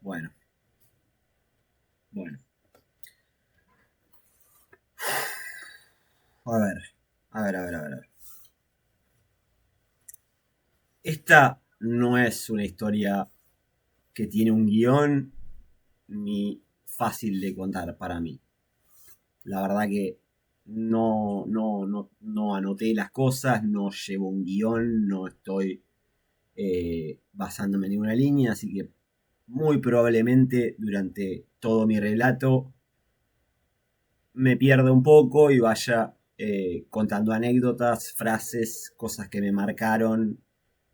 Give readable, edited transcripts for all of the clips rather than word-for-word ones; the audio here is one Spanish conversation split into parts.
Bueno, bueno. A ver, a ver. Esta no es una historia que tiene un guión ni fácil de contar para mí. La verdad que no anoté las cosas, no llevo un guión, no estoy basándome en ninguna línea, así que muy probablemente durante todo mi relato me pierda un poco y vaya contando anécdotas, frases, cosas que me marcaron,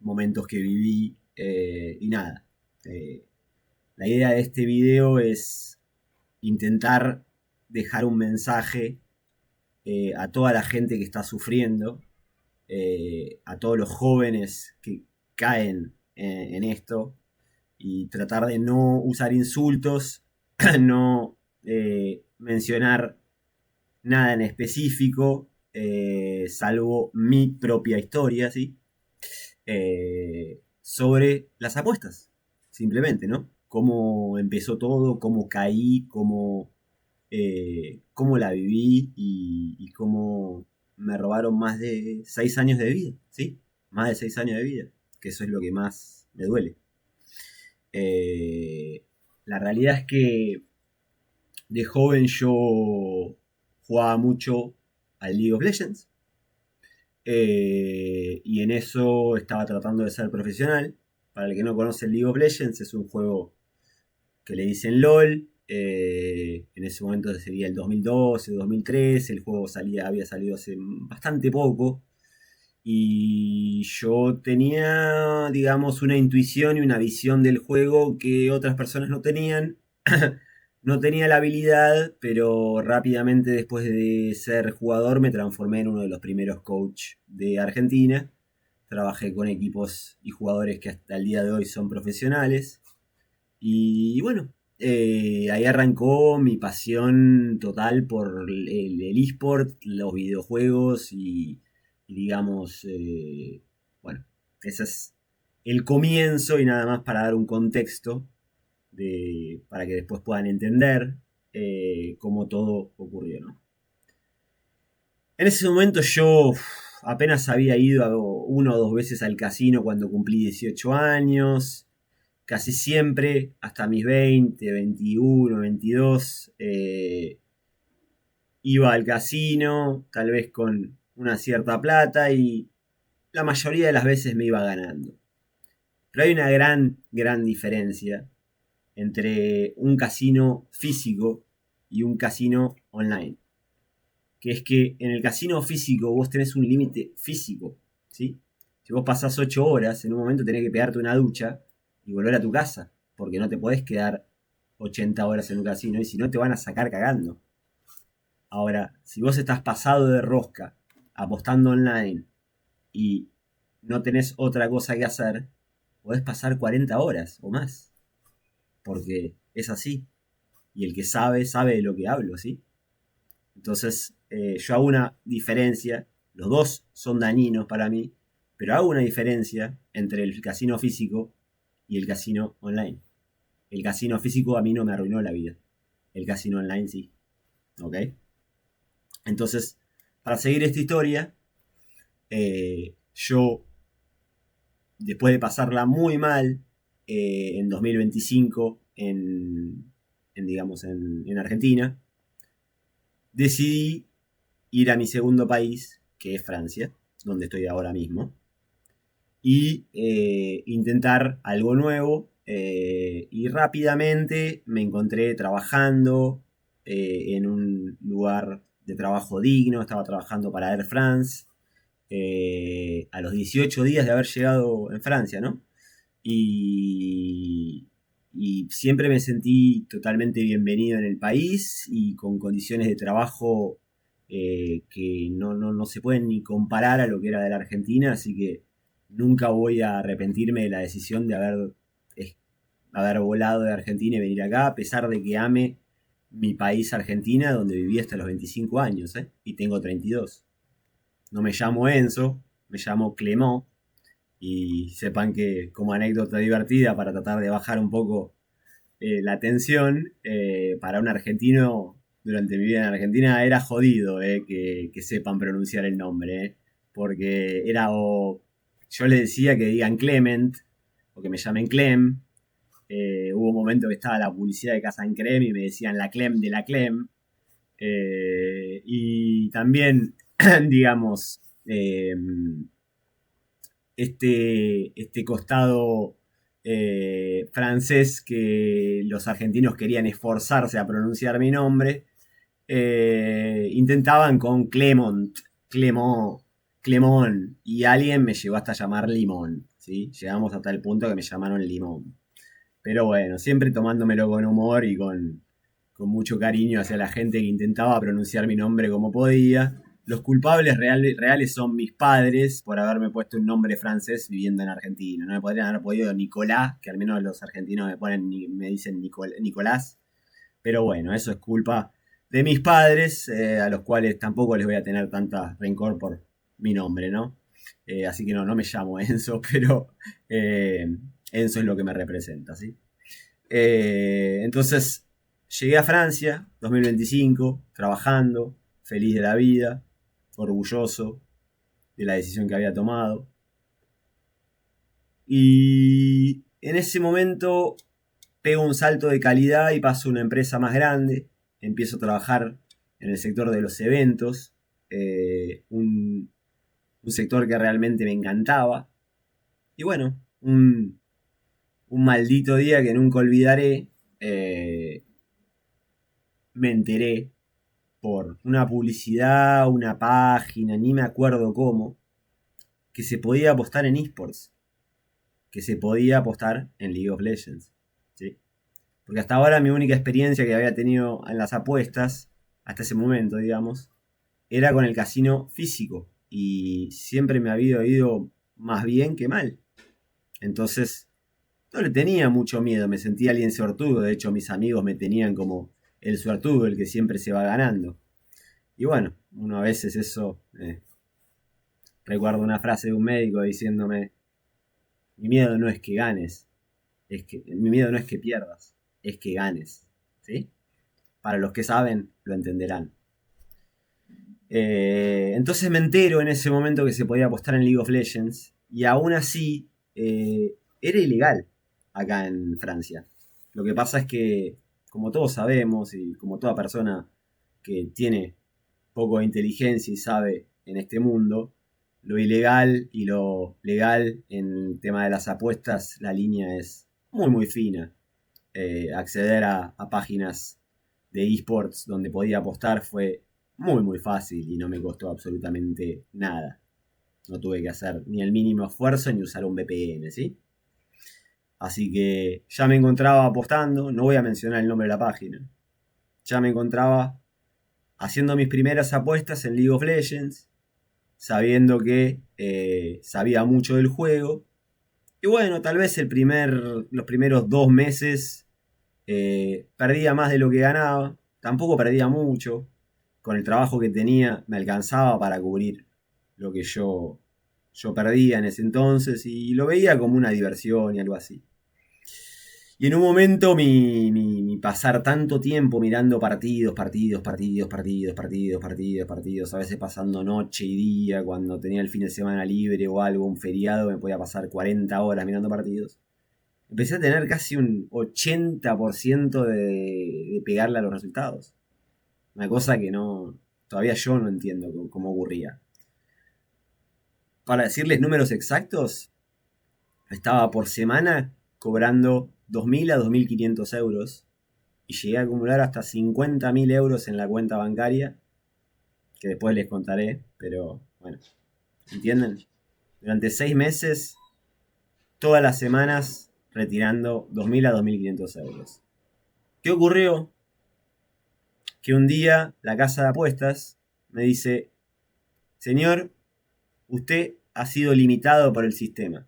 momentos que viví y nada. Eh, la idea de este video es intentar dejar un mensaje a toda la gente que está sufriendo, a todos los jóvenes que caen en esto y tratar de no usar insultos, no mencionar nada en específico, salvo mi propia historia, ¿sí? Sobre las apuestas, simplemente, ¿no? Cómo empezó todo, cómo caí, cómo la viví y cómo me robaron más de 6 años de vida, ¿sí? Más de 6 años de vida, que eso es lo que más me duele. Eh, la realidad es que de joven yo jugaba mucho al League of Legends. Y en eso estaba tratando de ser profesional. Para el que no conoce el League of Legends, es un juego que le dicen LOL. En ese momento sería el 2012, 2013. El juego había salido hace bastante poco. Y yo tenía, digamos, una intuición y una visión del juego que otras personas no tenían. No tenía la habilidad, pero rápidamente después de ser jugador me transformé en uno de los primeros coach de Argentina. Trabajé con equipos y jugadores que hasta el día de hoy son profesionales. Y bueno, ahí arrancó mi pasión total por el eSport, los videojuegos y digamos, bueno, ese es el comienzo y nada más para dar un contexto para que después puedan entender cómo todo ocurrió, ¿no? En ese momento yo apenas había ido una o dos veces al casino cuando cumplí 18 años. Casi siempre, hasta mis 20, 21, 22, iba al casino, tal vez con una cierta plata y la mayoría de las veces me iba ganando. Pero hay una gran diferencia entre un casino físico y un casino online. Que es que en el casino físico vos tenés un límite físico, ¿sí? Si vos pasás 8 horas, en un momento tenés que pegarte una ducha y volver a tu casa, porque no te podés quedar 80 horas en un casino y si no te van a sacar cagando. Ahora, si vos estás pasado de rosca apostando online y no tenés otra cosa que hacer, podés pasar 40 horas o más, porque es así. Y el que sabe, sabe de lo que hablo, ¿sí? Entonces, yo hago una diferencia, los dos son dañinos para mí, pero hago una diferencia entre el casino físico y el casino online. El casino físico a mí no me arruinó la vida, el casino online sí, ¿ok? Entonces, para seguir esta historia, yo, después de pasarla muy mal en 2025 digamos, en Argentina, decidí ir a mi segundo país, que es Francia, donde estoy ahora mismo, y intentar algo nuevo. Y rápidamente me encontré trabajando en un lugar de trabajo digno, estaba trabajando para Air France, a los 18 días de haber llegado en Francia, ¿no? Y, y siempre me sentí totalmente bienvenido en el país y con condiciones de trabajo que no se pueden ni comparar a lo que era de la Argentina, así que nunca voy a arrepentirme de la decisión de haber volado de Argentina y venir acá, a pesar de que ame mi país Argentina, donde viví hasta los 25 años, y tengo 32. No me llamo Enzo, me llamo Clément, y sepan que como anécdota divertida para tratar de bajar un poco la atención, para un argentino, durante mi vida en Argentina, era jodido que sepan pronunciar el nombre. Porque era o... Yo le decía que digan Clement, o que me llamen Clem. Hubo un momento que estaba la publicidad de Casa en Creme y me decían la Clem de la Clem. Y también, digamos, este costado francés que los argentinos querían esforzarse a pronunciar mi nombre, intentaban con Clemont, Clemont, Clemón, y alguien me llegó hasta llamar Limón, ¿sí? Llegamos hasta el punto que me llamaron Limón. Pero bueno, siempre tomándomelo con humor y con mucho cariño hacia la gente que intentaba pronunciar mi nombre como podía. Los culpables reales son mis padres por haberme puesto un nombre francés viviendo en Argentina. No me podrían haber podido Nicolás, que al menos los argentinos me dicen Nicolás. Pero bueno, eso es culpa de mis padres, a los cuales tampoco les voy a tener tanta rencor por mi nombre, ¿no? Así que no me llamo Enzo, pero Enzo es lo que me representa, ¿sí? Entonces, llegué a Francia, 2025, trabajando, feliz de la vida, orgulloso de la decisión que había tomado. Y en ese momento pego un salto de calidad y paso a una empresa más grande. Empiezo a trabajar en el sector de los eventos, un sector que realmente me encantaba. Y bueno, un maldito día que nunca olvidaré, me enteré por una publicidad, una página, ni me acuerdo cómo, que se podía apostar en esports, que se podía apostar en League of Legends, ¿sí? Porque hasta ahora mi única experiencia que había tenido en las apuestas, hasta ese momento, digamos, era con el casino físico. Y siempre me había ido más bien que mal. Entonces, no le tenía mucho miedo, me sentía alguien suertudo. De hecho, mis amigos me tenían como el suertudo, el que siempre se va ganando. Y bueno, uno a veces eso... recuerdo una frase de un médico diciéndome, mi miedo no es que ganes, mi miedo no es que pierdas, es que ganes, ¿sí? Para los que saben, lo entenderán. Entonces me entero en ese momento que se podía apostar en League of Legends y aún así era ilegal acá en Francia. Lo que pasa es que, como todos sabemos y como toda persona que tiene poco de inteligencia y sabe en este mundo, lo ilegal y lo legal en el tema de las apuestas, la línea es muy fina. Acceder a páginas de esports donde podía apostar fue muy fácil y no me costó absolutamente nada. No tuve que hacer ni el mínimo esfuerzo ni usar un VPN, ¿sí? Así que ya me encontraba apostando, no voy a mencionar el nombre de la página. Ya me encontraba haciendo mis primeras apuestas en League of Legends, sabiendo que sabía mucho del juego. Y bueno, tal vez los primeros 2 meses perdía más de lo que ganaba. Tampoco perdía mucho. Con el trabajo que tenía me alcanzaba para cubrir lo que yo perdía en ese entonces y lo veía como una diversión y algo así. Y en un momento mi pasar tanto tiempo mirando partidos, a veces pasando noche y día, cuando tenía el fin de semana libre o algo, un feriado, me podía pasar 40 horas mirando partidos. Empecé a tener casi un 80% de pegarle a los resultados. Una cosa que todavía yo no entiendo cómo ocurría. Para decirles números exactos, estaba por semana cobrando 2.000 a 2.500 euros y llegué a acumular hasta 50.000 euros en la cuenta bancaria, que después les contaré, pero bueno, ¿entienden? Durante 6 meses, todas las semanas retirando 2.000 a 2.500 euros. ¿Qué ocurrió? Que un día la casa de apuestas me dice, señor, usted ha sido limitado por el sistema.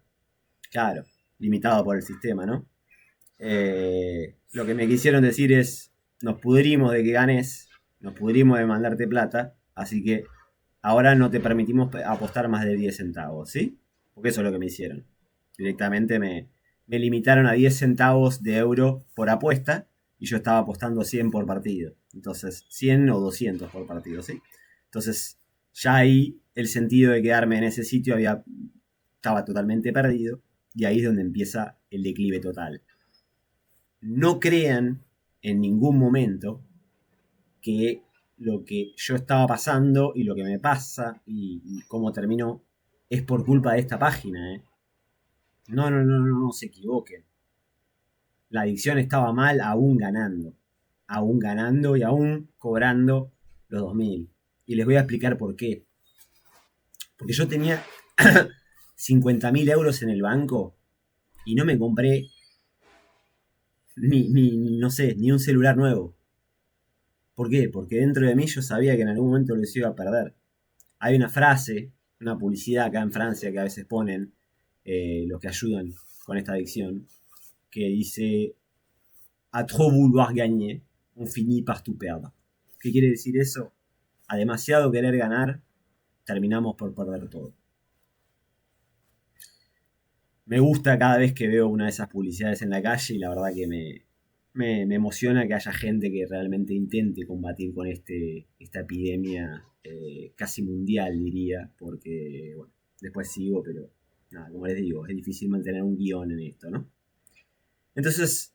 Claro, limitado por el sistema, ¿no? Lo que me quisieron decir es, nos pudrimos de que ganes, nos pudrimos de mandarte plata, así que ahora no te permitimos apostar más de 10 centavos, ¿sí? Porque eso es lo que me hicieron. Directamente me me limitaron a 10 centavos de euro por apuesta y yo estaba apostando 100 por partido. Entonces, 100 o 200 por partido, ¿sí? Entonces, ya ahí el sentido de quedarme en ese sitio estaba totalmente perdido y ahí es donde empieza el declive total. No crean en ningún momento que lo que yo estaba pasando y lo que me pasa y cómo terminó es por culpa de esta página, ¿eh? No, no, no, no, no se equivoquen. La adicción estaba mal aún ganando. Aún ganando y aún cobrando los 2000. Y les voy a explicar por qué. Porque yo tenía 50.000 euros en el banco y no me compré no sé, ni un celular nuevo. ¿Por qué? Porque dentro de mí yo sabía que en algún momento los iba a perder. Hay una frase, una publicidad acá en Francia que a veces ponen los que ayudan con esta adicción, que dice: A trop vouloir gagner, on finit par tout perdre. ¿Qué quiere decir eso? A demasiado querer ganar, terminamos por perder todo. Me gusta cada vez que veo una de esas publicidades en la calle y la verdad que me emociona que haya gente que realmente intente combatir con esta epidemia casi mundial, diría, porque, bueno, después sigo, pero nada, como les digo, es difícil mantener un guión en esto, ¿no? Entonces,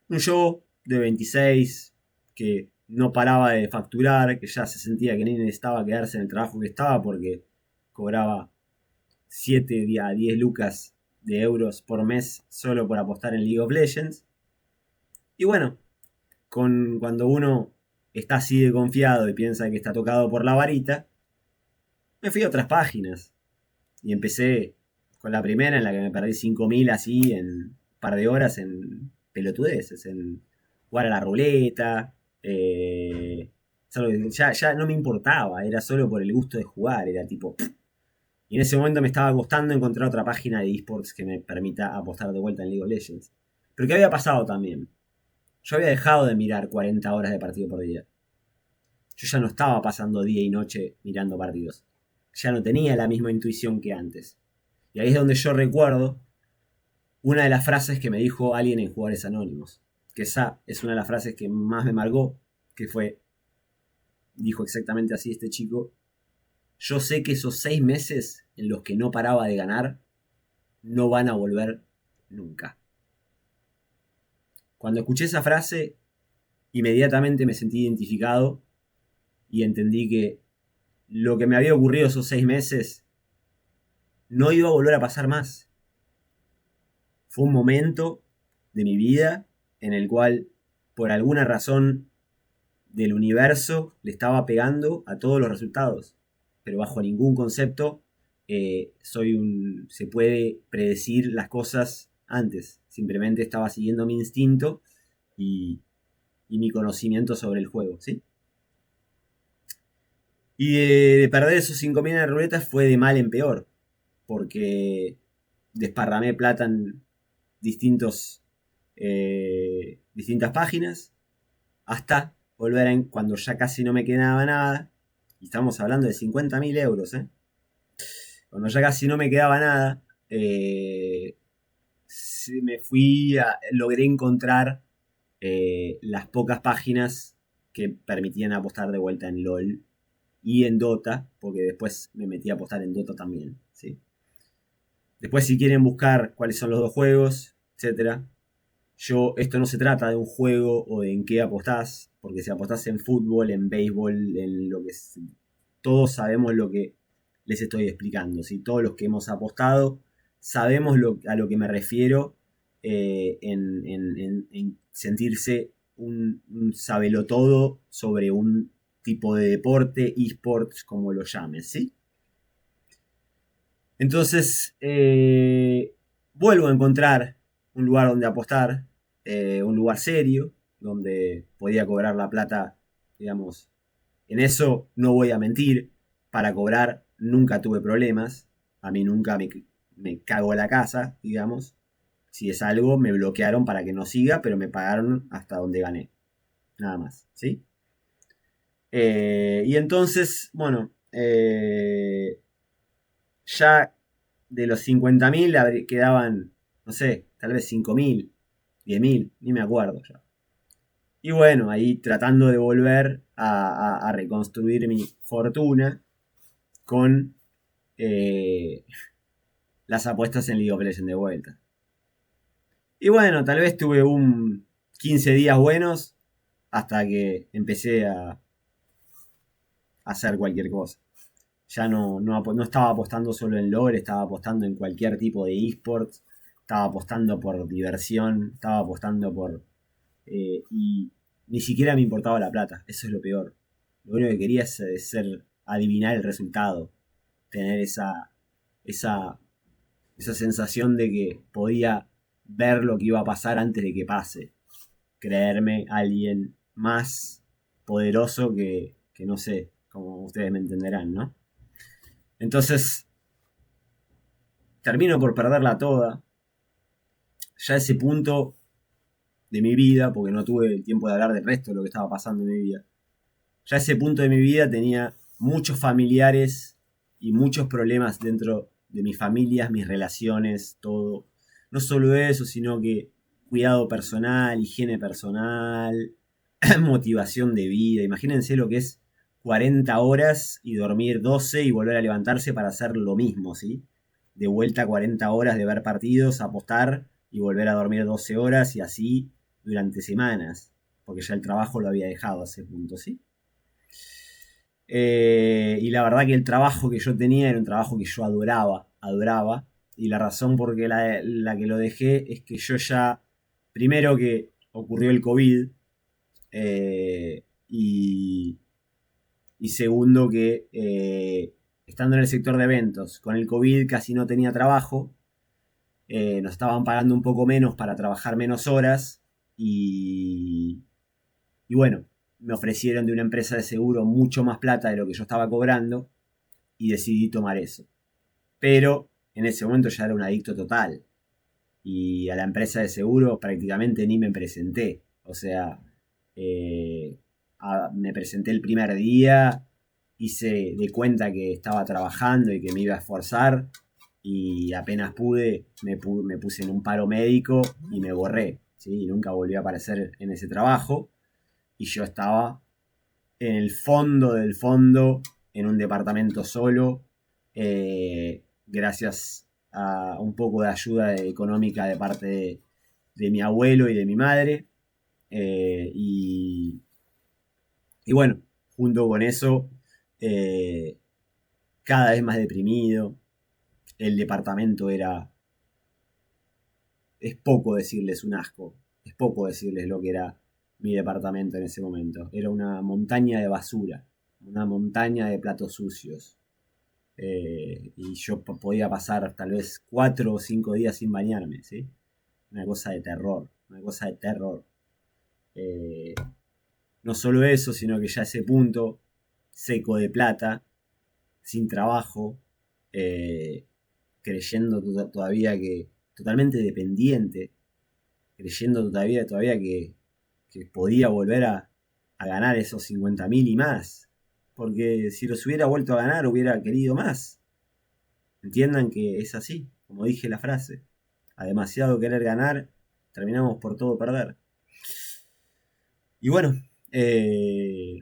un yo de 26 que no paraba de facturar, que ya se sentía que ni necesitaba quedarse en el trabajo que estaba porque cobraba 7 a 10 lucas de euros por mes solo por apostar en League of Legends. Y bueno, cuando uno está así de confiado y piensa que está tocado por la varita, me fui a otras páginas. Y empecé con la primera en la que me perdí 5.000 así en un par de horas en pelotudeces, en jugar a la ruleta. Ya no me importaba, era solo por el gusto de jugar, era tipo... Y en ese momento me estaba costando encontrar otra página de esports que me permita apostar de vuelta en League of Legends. Pero ¿qué había pasado también? Yo había dejado de mirar 40 horas de partido por día. Yo ya no estaba pasando día y noche mirando partidos. Ya no tenía la misma intuición que antes. Y ahí es donde yo recuerdo una de las frases que me dijo alguien en Jugadores Anónimos. Que esa es una de las frases que más me marcó. Que fue, dijo exactamente así este chico: yo sé que esos 6 meses en los que no paraba de ganar no van a volver nunca. Cuando escuché esa frase, inmediatamente me sentí identificado y entendí que lo que me había ocurrido esos 6 meses no iba a volver a pasar más. Fue un momento de mi vida en el cual, por alguna razón del universo, le estaba pegando a todos los resultados. Pero bajo ningún concepto se puede predecir las cosas antes. Simplemente estaba siguiendo mi instinto y mi conocimiento sobre el juego, ¿sí? Y de perder esos 5.000 en la ruleta fue de mal en peor, porque desparramé plata en distintas páginas, hasta volver cuando ya casi no me quedaba nada, y estamos hablando de 50.000 euros, cuando ya casi no me quedaba nada, logré encontrar las pocas páginas que permitían apostar de vuelta en LOL y en Dota, porque después me metí a apostar en Dota también, ¿sí? Después, si quieren buscar cuáles son los dos juegos, etcétera, esto no se trata de un juego o de en qué apostás, porque si apostás en fútbol, en béisbol, en lo que es, todos sabemos lo que les estoy explicando, ¿sí? Todos los que hemos apostado sabemos a lo que me refiero en sentirse un sabelotodo sobre un tipo de deporte, esports, como lo llames, ¿sí? Entonces, vuelvo a encontrar un lugar donde apostar, un lugar serio, donde podía cobrar la plata, digamos. En eso no voy a mentir, para cobrar nunca tuve problemas, a mí nunca me cago la casa, digamos. Si es algo, me bloquearon para que no siga, pero me pagaron hasta donde gané, nada más, ¿sí? Y entonces, bueno, ya de los 50.000 quedaban, no sé, tal vez 5.000, 10.000, ni me acuerdo ya. Y bueno, ahí tratando de volver a reconstruir mi fortuna con eh, las apuestas en League of Legends de vuelta. Y bueno, tal vez tuve un 15 días buenos hasta que empecé a hacer cualquier cosa. Ya no estaba apostando solo en LoL, estaba apostando en cualquier tipo de esports, estaba apostando por diversión, estaba apostando por... y ni siquiera me importaba la plata, eso es lo peor. Lo único que quería es ser, adivinar el resultado, tener esa, esa sensación de que podía ver lo que iba a pasar antes de que pase. Creerme alguien más poderoso que no sé, como ustedes me entenderán, ¿no? Entonces, termino por perderla toda. Ya ese punto de mi vida, porque no tuve el tiempo de hablar del resto de lo que estaba pasando en mi vida. Ya ese punto de mi vida tenía muchos familiares y muchos problemas dentro de mis familias, mis relaciones, todo. No solo eso, sino que cuidado personal, higiene personal, motivación de vida. Imagínense lo que es 40 horas y dormir 12 y volver a levantarse para hacer lo mismo, ¿sí? De vuelta 40 horas de ver partidos, apostar y volver a dormir 12 horas y así durante semanas, porque ya el trabajo lo había dejado a ese punto, ¿sí? Y la verdad que el trabajo que yo tenía era un trabajo que yo adoraba, y la razón por la que lo dejé es que yo ya, primero que ocurrió el COVID, y, y segundo que estando en el sector de eventos, con el COVID casi no tenía trabajo, nos estaban pagando un poco menos para trabajar menos horas y, y bueno, me ofrecieron de una empresa de seguro mucho más plata de lo que yo estaba cobrando y decidí tomar eso. Pero en ese momento ya era un adicto total y a la empresa de seguro prácticamente ni me presenté. O sea, eh, me presenté el primer día, hice de cuenta que estaba trabajando y que me iba a esforzar y apenas pude, me puse en un paro médico y me borré, ¿sí? Y nunca volví a aparecer en ese trabajo y yo estaba en el fondo del fondo, en un departamento solo, gracias a un poco de ayuda económica de parte de mi abuelo y de mi madre. eh, y, y bueno, junto con eso, eh, cada vez más deprimido. El departamento era, es poco decirles un asco, es poco decirles lo que era mi departamento en ese momento. Era una montaña de basura, una montaña de platos sucios. Y yo podía pasar tal vez 4 o 5 días sin bañarme, ¿sí? Una cosa de terror, una cosa de terror. Eh, no solo eso, sino que ya a ese punto, seco de plata, sin trabajo, eh, creyendo todavía que, totalmente dependiente, creyendo todavía que podía volver a ganar esos 50.000 y más. Porque si los hubiera vuelto a ganar, hubiera querido más. Entiendan que es así, como dije la frase. A demasiado querer ganar, terminamos por todo perder. Y bueno, eh,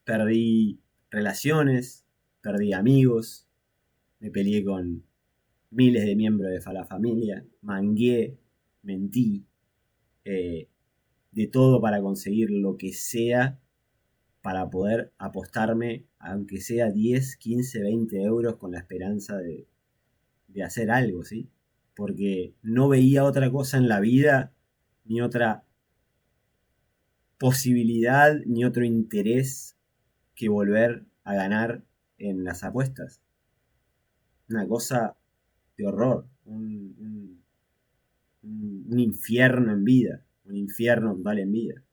perdí relaciones, perdí amigos, me peleé con miles de miembros de la familia, mangué, mentí, eh, de todo para conseguir lo que sea, para poder apostarme, aunque sea 10, 15, 20 euros, con la esperanza de hacer algo, ¿sí? Porque no veía otra cosa en la vida, ni otra posibilidad, ni otro interés que volver a ganar en las apuestas. Una cosa de horror, un infierno en vida, un infierno total en vida.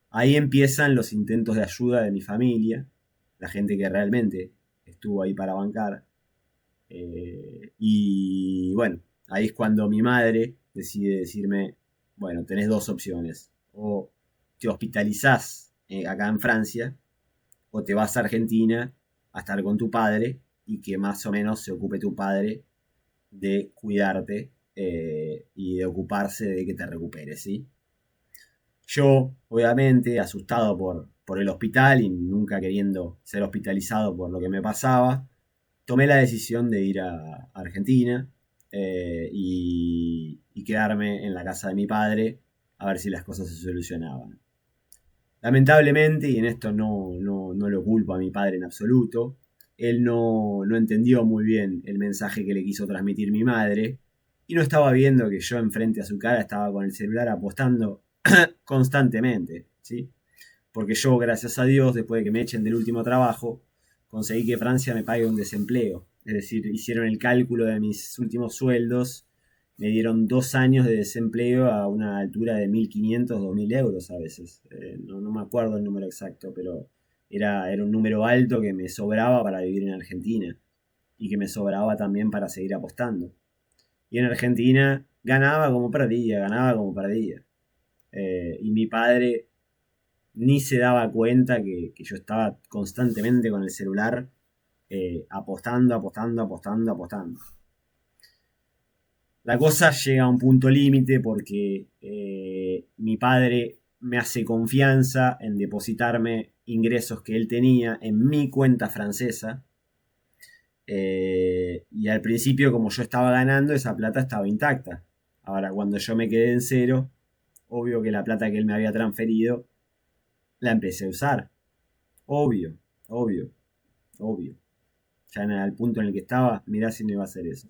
Ahí empiezan los intentos de ayuda de mi familia, la gente que realmente estuvo ahí para bancar. Y bueno, ahí es cuando mi madre decide decirme, bueno, tenés dos opciones. O te hospitalizás acá en Francia, o te vas a Argentina a estar con tu padre y que más o menos se ocupe tu padre de cuidarte y de ocuparse de que te recuperes, ¿sí? Yo, obviamente, asustado por el hospital y nunca queriendo ser hospitalizado por lo que me pasaba, tomé la decisión de ir a Argentina y quedarme en la casa de mi padre a ver si las cosas se solucionaban. Lamentablemente, y en esto no lo culpo a mi padre en absoluto, él no entendió muy bien el mensaje que le quiso transmitir mi madre y no estaba viendo que yo enfrente a su cara estaba con el celular apostando constantemente, ¿sí? Porque yo, gracias a Dios, después de que me echen del último trabajo, conseguí que Francia me pague un desempleo. Es decir, hicieron el cálculo de mis últimos sueldos, me dieron 2 años de desempleo a una altura de 1.500, 2.000 euros a veces. No me acuerdo el número exacto, pero era un número alto que me sobraba para vivir en Argentina y que me sobraba también para seguir apostando. Y en Argentina ganaba como perdía, ganaba como perdía. Y mi padre ni se daba cuenta que yo estaba constantemente con el celular apostando, apostando, apostando, apostando. La cosa llega a un punto límite porque mi padre me hace confianza en depositarme ingresos que él tenía en mi cuenta francesa. Y al principio, como yo estaba ganando, esa plata estaba intacta. Ahora, cuando yo me quedé en cero, obvio que la plata que él me había transferido la empecé a usar. Obvio, obvio, obvio. Ya en el punto en el que estaba, mirá si no iba a hacer eso.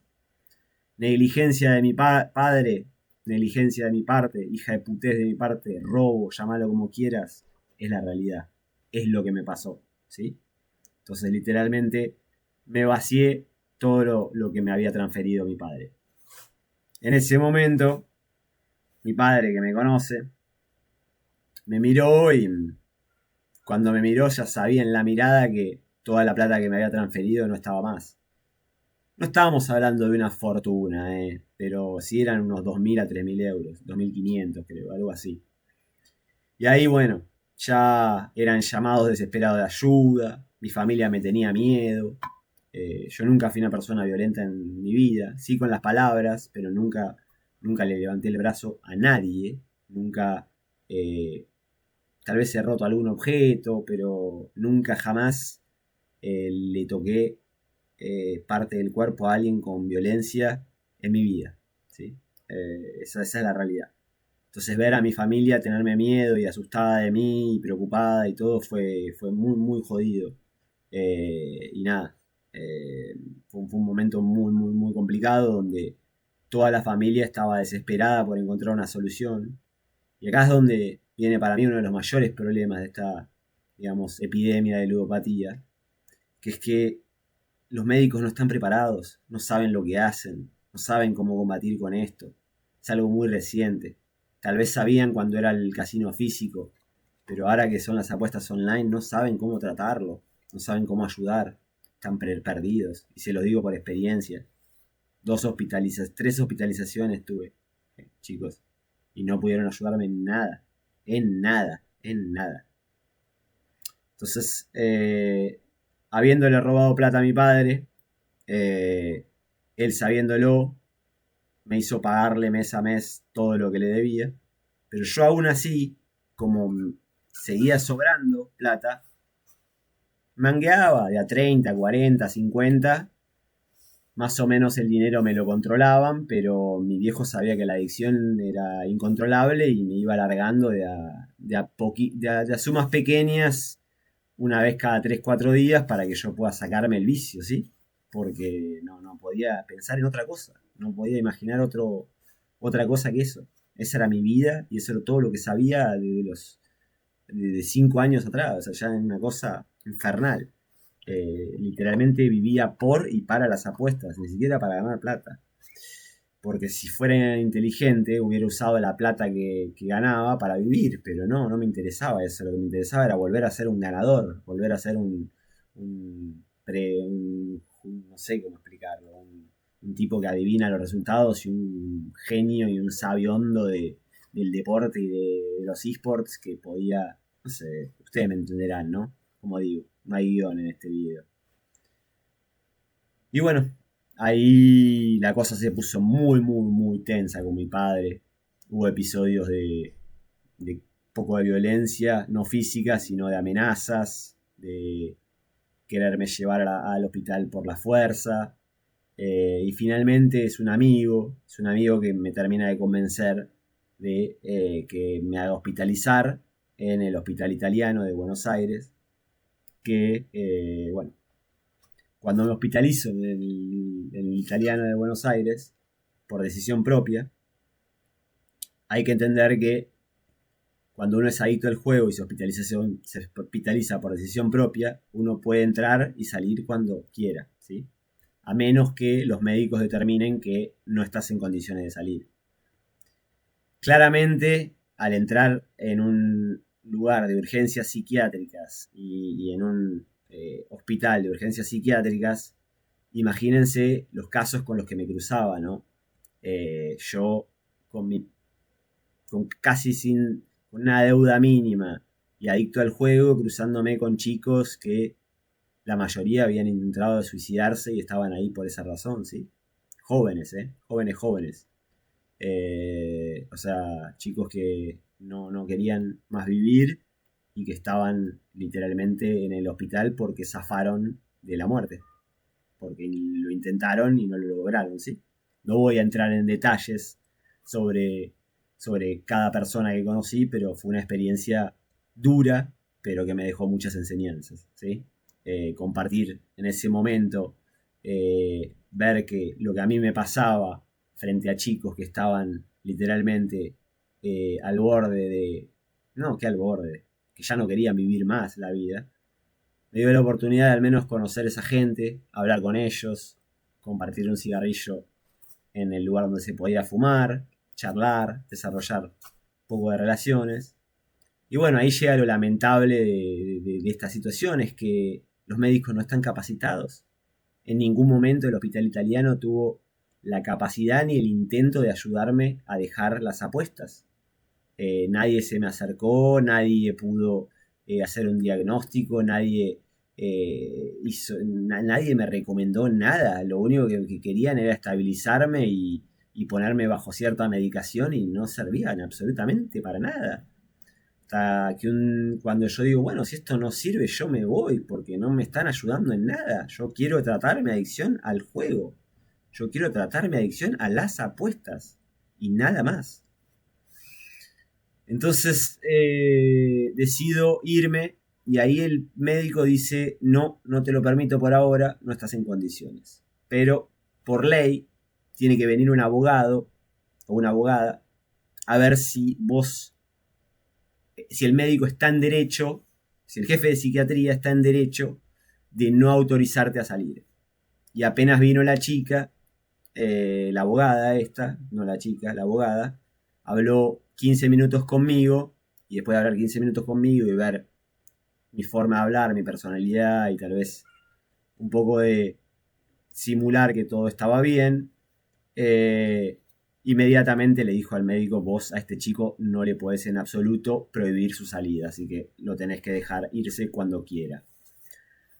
Negligencia de mi padre, negligencia de mi parte, hija de putés de mi parte, robo, llámalo como quieras, es la realidad. Es lo que me pasó, ¿sí? Entonces, literalmente, me vacié todo lo que me había transferido mi padre. En ese momento, mi padre, que me conoce, me miró y cuando me miró ya sabía en la mirada que toda la plata que me había transferido no estaba más. No estábamos hablando de una fortuna, pero sí eran unos 2.000 a 3.000 euros, 2.500 creo, algo así. Y ahí, bueno, ya eran llamados desesperados de ayuda, mi familia me tenía miedo, yo nunca fui una persona violenta en mi vida, sí con las palabras, pero nunca le levanté el brazo a nadie, nunca, eh, tal vez he roto algún objeto, pero nunca jamás le toqué parte del cuerpo a alguien con violencia en mi vida. ¿Sí? Esa es la realidad. Entonces ver a mi familia tenerme miedo y asustada de mí y preocupada y todo fue muy, muy jodido. Y nada, fue un momento muy, muy, muy complicado donde toda la familia estaba desesperada por encontrar una solución. Y acá es donde viene para mí uno de los mayores problemas de esta, digamos, epidemia de ludopatía, que es que los médicos no están preparados, no saben lo que hacen, no saben cómo combatir con esto. Es algo muy reciente. Tal vez sabían cuando era el casino físico, pero ahora que son las apuestas online no saben cómo tratarlo, no saben cómo ayudar, están perdidos. Y se lo digo por experiencia. 3 hospitalizaciones tuve, chicos, y no pudieron ayudarme en nada, en nada, en nada. Entonces, habiéndole robado plata a mi padre, eh, él sabiéndolo, me hizo pagarle mes a mes todo lo que le debía. Pero yo aún así, como seguía sobrando plata, mangueaba de a 30, 40, 50. Más o menos el dinero me lo controlaban, pero mi viejo sabía que la adicción era incontrolable y me iba alargando de a sumas pequeñas una vez cada 3 4 días para que yo pueda sacarme el vicio, ¿sí? Porque no podía pensar en otra cosa, no podía imaginar otra cosa que eso. Esa era mi vida y eso era todo lo que sabía de 5 años atrás, o sea, ya en una cosa infernal. Literalmente vivía por y para las apuestas, ni siquiera para ganar plata. Porque si fuera inteligente hubiera usado la plata que ganaba para vivir, pero no me interesaba eso. Lo que me interesaba era volver a ser un ganador, volver a ser no sé cómo explicarlo, un tipo que adivina los resultados y un genio y un sabiondo del deporte y de los esports que podía, no sé, ustedes me entenderán, ¿no? Como digo, no hay guión en este video. Y bueno, Ahí la cosa se puso muy, muy, muy tensa con mi padre. Hubo episodios de poco de violencia, no física, sino de amenazas, de quererme llevar al hospital por la fuerza. Y finalmente es un amigo que me termina de convencer de que me haga hospitalizar en el Hospital Italiano de Buenos Aires, que, bueno, cuando me hospitalizo en el Italiano de Buenos Aires, por decisión propia, hay que entender que cuando uno es adicto al juego y se hospitaliza por decisión propia, uno puede entrar y salir cuando quiera, ¿sí? A menos que los médicos determinen que no estás en condiciones de salir. Claramente, al entrar en un lugar de urgencias psiquiátricas y en un hospital de urgencias psiquiátricas, imagínense los casos con los que me cruzaba, ¿no? Yo con, mi, con casi sin con una deuda mínima y adicto al juego, cruzándome con chicos que la mayoría habían intentado suicidarse y estaban ahí por esa razón, ¿sí? Jóvenes, ¿eh? Jóvenes, jóvenes. O sea, chicos que no querían más vivir y que estaban literalmente en el hospital porque zafaron de la muerte. Porque lo intentaron y no lo lograron, ¿sí? No voy a entrar en detalles sobre, sobre cada persona que conocí, pero fue una experiencia dura, pero que me dejó muchas enseñanzas, ¿sí? Compartir en ese momento, ver que lo que a mí me pasaba frente a chicos que estaban literalmente al borde de... No, que al borde, que ya no querían vivir más la vida, me dio la oportunidad de al menos conocer a esa gente, hablar con ellos, compartir un cigarrillo en el lugar donde se podía fumar, charlar, desarrollar un poco de relaciones. Y bueno, ahí llega lo lamentable de esta situación, es que los médicos no están capacitados. En ningún momento el hospital italiano tuvo la capacidad ni el intento de ayudarme a dejar las apuestas. Nadie se me acercó, nadie pudo hacer un diagnóstico, nadie me recomendó nada. Lo único que querían era estabilizarme y ponerme bajo cierta medicación y no servían absolutamente para nada. Hasta que cuando yo digo, bueno, si esto no sirve, yo me voy porque no me están ayudando en nada. Yo quiero tratar mi adicción al juego. Yo quiero tratar mi adicción a las apuestas y nada más. Entonces decido irme y ahí el médico dice, no, no te lo permito por ahora, no estás en condiciones. Pero por ley tiene que venir un abogado o una abogada a ver si el médico está en derecho, si el jefe de psiquiatría está en derecho de no autorizarte a salir. Y apenas vino la chica, la abogada esta, no la chica, la abogada, habló 15 minutos conmigo y después de hablar 15 minutos conmigo y ver mi forma de hablar, mi personalidad y tal vez un poco de simular que todo estaba bien, inmediatamente le dijo al médico, vos a este chico no le podés en absoluto prohibir su salida, así que lo tenés que dejar irse cuando quiera.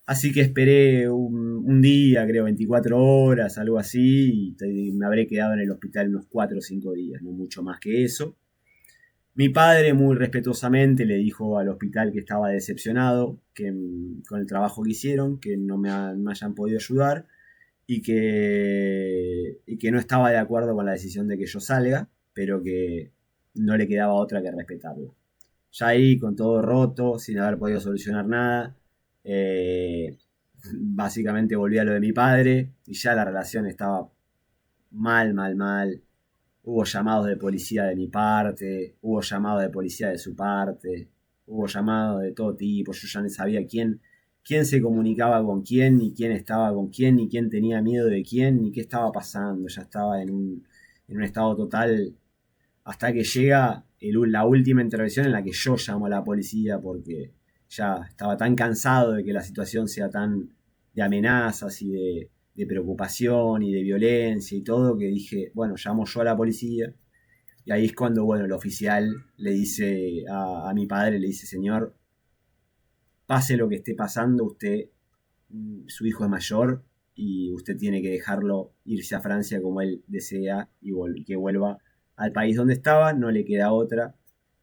Así que esperé un día, creo 24 horas, algo así, y me habré quedado en el hospital unos 4 o 5 días, no mucho más que eso. Mi padre muy respetuosamente le dijo al hospital que estaba decepcionado con el trabajo que hicieron, que no me hayan podido ayudar y que no estaba de acuerdo con la decisión de que yo salga, pero que no le quedaba otra que respetarlo. Ya ahí, con todo roto, sin haber podido solucionar nada, básicamente volví a lo de mi padre y ya la relación estaba mal, mal, mal. Hubo llamados de policía de mi parte, hubo llamados de policía de su parte, hubo llamados de todo tipo, yo ya no sabía quién se comunicaba con quién, ni quién estaba con quién, ni quién tenía miedo de quién, ni qué estaba pasando, ya estaba en un estado total hasta que llega la última intervención en la que yo llamo a la policía porque ya estaba tan cansado de que la situación sea tan de amenazas y de preocupación y de violencia y todo, que dije, bueno, llamo yo a la policía. Y ahí es cuando, bueno, el oficial le dice a mi padre, le dice, señor, pase lo que esté pasando, usted, su hijo es mayor y usted tiene que dejarlo irse a Francia como él desea y que vuelva al país donde estaba, no le queda otra.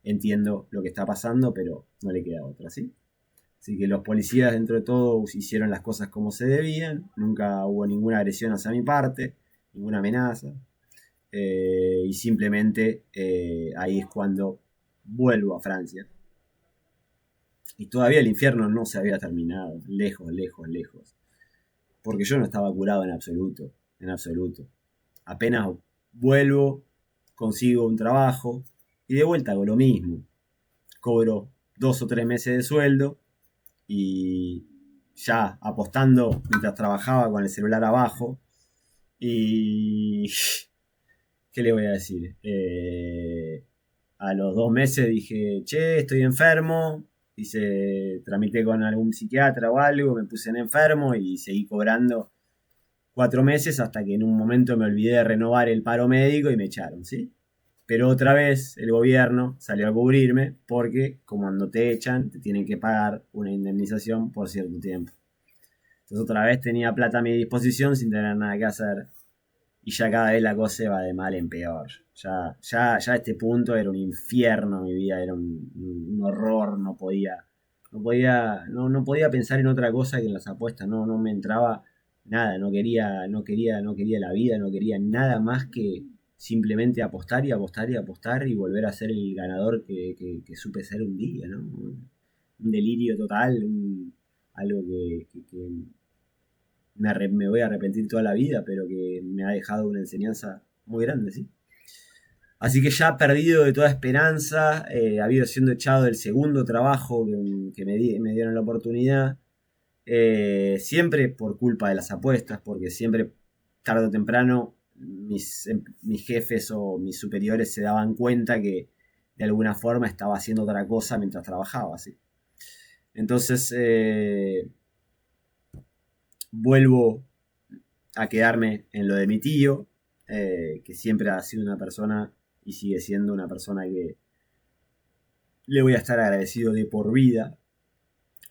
Entiendo lo que está pasando, pero no le queda otra, ¿sí? Así que los policías, dentro de todo, hicieron las cosas como se debían. Nunca hubo ninguna agresión hacia mi parte, ninguna amenaza. Y simplemente ahí es cuando vuelvo a Francia. Y todavía el infierno no se había terminado. Lejos, lejos, lejos. Porque yo no estaba curado en absoluto. En absoluto. Apenas vuelvo, consigo un trabajo y de vuelta hago lo mismo. Cobro 2 o 3 meses de sueldo y ya apostando mientras trabajaba con el celular abajo. Y ¿qué le voy a decir? A los 2 meses dije, che, estoy enfermo. Tramité con algún psiquiatra o algo, me puse en enfermo y seguí cobrando 4 meses hasta que en un momento me olvidé de renovar el paro médico y me echaron, ¿sí? Pero otra vez el gobierno salió a cubrirme porque como cuando te echan te tienen que pagar una indemnización por cierto tiempo. Entonces otra vez tenía plata a mi disposición sin tener nada que hacer y ya cada vez la cosa va de mal en peor. Ya a este punto era un infierno mi vida, era un horror, no podía pensar en otra cosa que en las apuestas, no me entraba nada, no quería la vida, no quería nada más que simplemente apostar y apostar y apostar y volver a ser el ganador que supe ser un día, ¿no? Un delirio total, algo que me voy a arrepentir toda la vida, pero que me ha dejado una enseñanza muy grande, ¿sí? Así que ya perdido de toda esperanza, habido siendo echado del segundo trabajo que me dieron la oportunidad, siempre por culpa de las apuestas, porque siempre, tarde o temprano, mis jefes o mis superiores se daban cuenta que de alguna forma estaba haciendo otra cosa mientras trabajaba, ¿sí? Entonces, vuelvo a quedarme en lo de mi tío, que siempre ha sido una persona y sigue siendo una persona que le voy a estar agradecido de por vida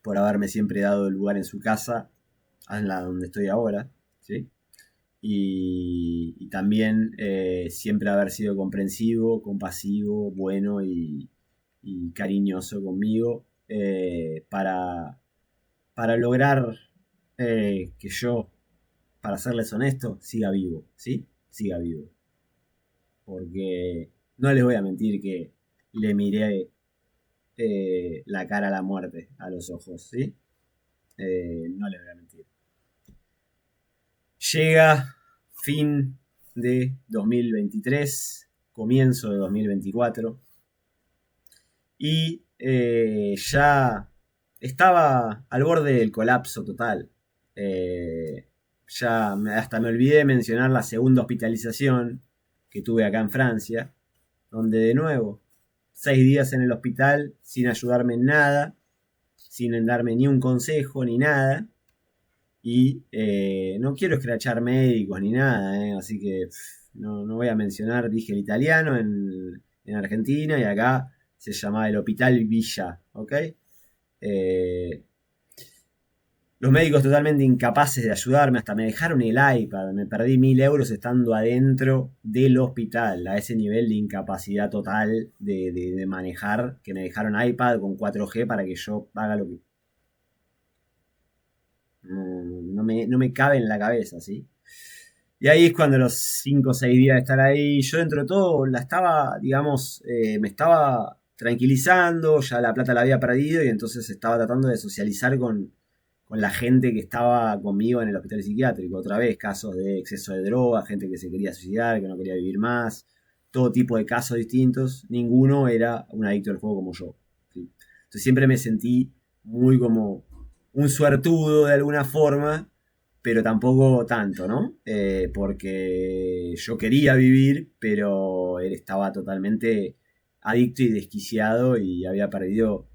por haberme siempre dado el lugar en su casa, en la donde estoy ahora, ¿sí? Y también siempre haber sido comprensivo, compasivo, bueno y cariñoso conmigo para lograr que yo, para serles honesto, siga vivo, ¿sí? Siga vivo. Porque no les voy a mentir que le miré la cara a la muerte a los ojos, ¿sí? No les voy a mentir. Llega fin de 2023, comienzo de 2024, y ya estaba al borde del colapso total. Hasta me olvidé de mencionar la segunda hospitalización que tuve acá en Francia, donde de nuevo, 6 días en el hospital sin ayudarme en nada, sin darme ni un consejo ni nada. Y no quiero escrachar médicos ni nada, así que no voy a mencionar, dije el italiano en Argentina y acá se llamaba el Hospital Villa, ¿ok? Eh, los médicos totalmente incapaces de ayudarme, hasta me dejaron el iPad, me perdí 1000 euros estando adentro del hospital, a ese nivel de incapacidad total de manejar, que me dejaron iPad con 4G para que yo haga lo que... No me cabe en la cabeza, ¿sí? Y ahí es cuando los 5 o 6 días de estar ahí, yo dentro de todo la estaba, digamos, me estaba tranquilizando, ya la plata la había perdido y entonces estaba tratando de socializar con la gente que estaba conmigo en el hospital psiquiátrico. Otra vez, casos de exceso de droga, gente que se quería suicidar, que no quería vivir más, todo tipo de casos distintos. Ninguno era un adicto al juego como yo, ¿sí? Entonces siempre me sentí muy como un suertudo de alguna forma, pero tampoco tanto, ¿no? Porque yo quería vivir, pero él estaba totalmente adicto y desquiciado y había perdido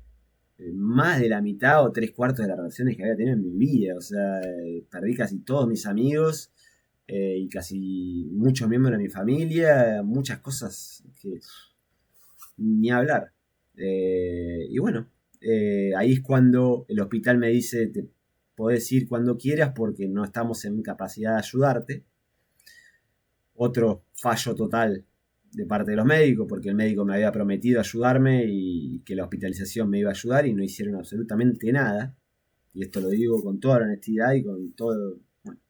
más de la mitad o 3/4 de las relaciones que había tenido en mi vida. O sea, perdí casi todos mis amigos y casi muchos miembros de mi familia, muchas cosas que ni hablar. Y bueno, ahí es cuando el hospital me dice, podés ir cuando quieras porque no estamos en capacidad de ayudarte. Otro fallo total de parte de los médicos, porque el médico me había prometido ayudarme y que la hospitalización me iba a ayudar y no hicieron absolutamente nada. Y esto lo digo con toda la honestidad y con todo... Bueno.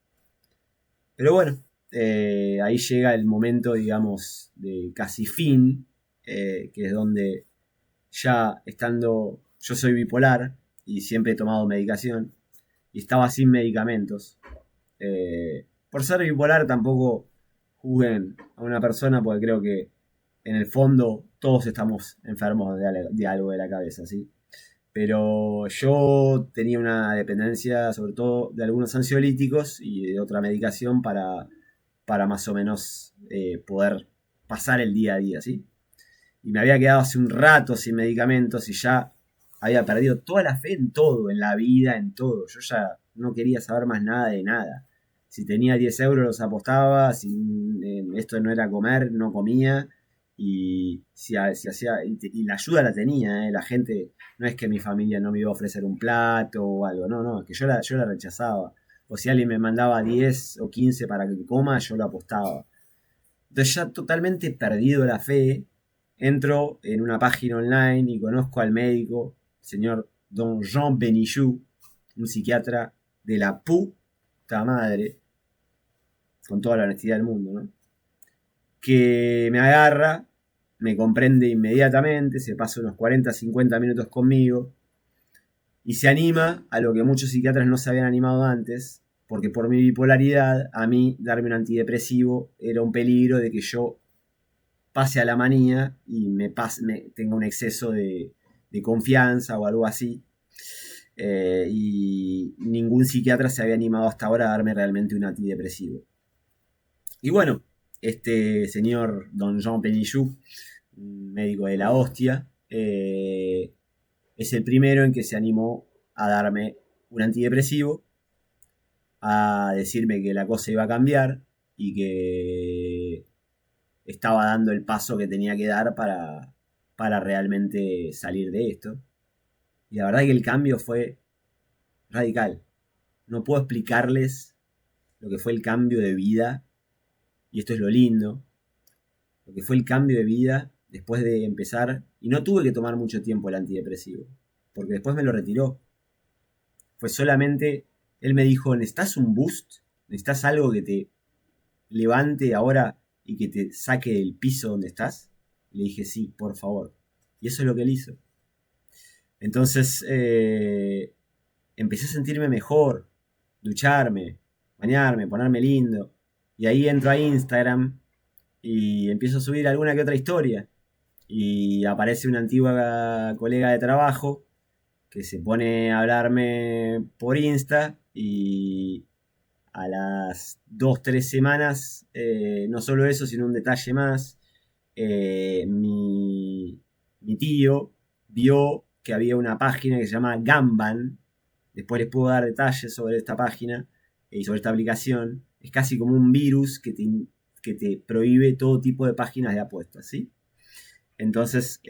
Pero bueno, ahí llega el momento, digamos, de casi fin, que es donde ya estando... Yo soy bipolar y siempre he tomado medicación y estaba sin medicamentos. Por ser bipolar tampoco juzguen a una persona porque creo que en el fondo todos estamos enfermos de algo de la cabeza, ¿sí? Pero yo tenía una dependencia sobre todo de algunos ansiolíticos y de otra medicación para más o menos poder pasar el día a día, ¿sí? Y me había quedado hace un rato sin medicamentos y ya había perdido toda la fe en todo, en la vida, en todo. Yo ya no quería saber más nada de nada. Si tenía 10 euros los apostaba, si esto no era comer, no comía. Y si hacía, y la ayuda la tenía, la gente, no es que mi familia no me iba a ofrecer un plato o algo, no, es que yo la rechazaba. O si alguien me mandaba 10 o 15 para que coma, yo lo apostaba. Entonces ya totalmente perdido la fe, entro en una página online y conozco al médico, el señor Don Jean Benillou, un psiquiatra de la puta madre, con toda la honestidad del mundo, ¿no? Que me agarra, me comprende inmediatamente, se pasa unos 40-50 minutos conmigo y se anima a lo que muchos psiquiatras no se habían animado antes, porque por mi bipolaridad, a mí darme un antidepresivo era un peligro de que yo pase a la manía y tenga un exceso de confianza o algo así. Y ningún psiquiatra se había animado hasta ahora a darme realmente un antidepresivo. Y bueno, este señor Don Jean Penillou, médico de la hostia, es el primero en que se animó a darme un antidepresivo, a decirme que la cosa iba a cambiar y que estaba dando el paso que tenía que dar para realmente salir de esto. Y la verdad que el cambio fue radical. No puedo explicarles lo que fue el cambio de vida, y esto es lo lindo, lo que fue el cambio de vida después de empezar, y no tuve que tomar mucho tiempo el antidepresivo, porque después me lo retiró. Fue solamente, él me dijo, ¿necesitas un boost? ¿Necesitas algo que te levante ahora y que te saque del piso donde estás? Le dije, sí, por favor. Y eso es lo que él hizo. Entonces empecé a sentirme mejor, ducharme, bañarme, ponerme lindo. Y ahí entro a Instagram y empiezo a subir alguna que otra historia. Y aparece una antigua colega de trabajo que se pone a hablarme por Insta y a las 2-3 semanas, no solo eso, sino un detalle más, mi tío vio que había una página que se llama Gamban. Después les puedo dar detalles sobre esta página y sobre esta aplicación. Es casi como un virus que te prohíbe todo tipo de páginas de apuestas, ¿sí? Entonces,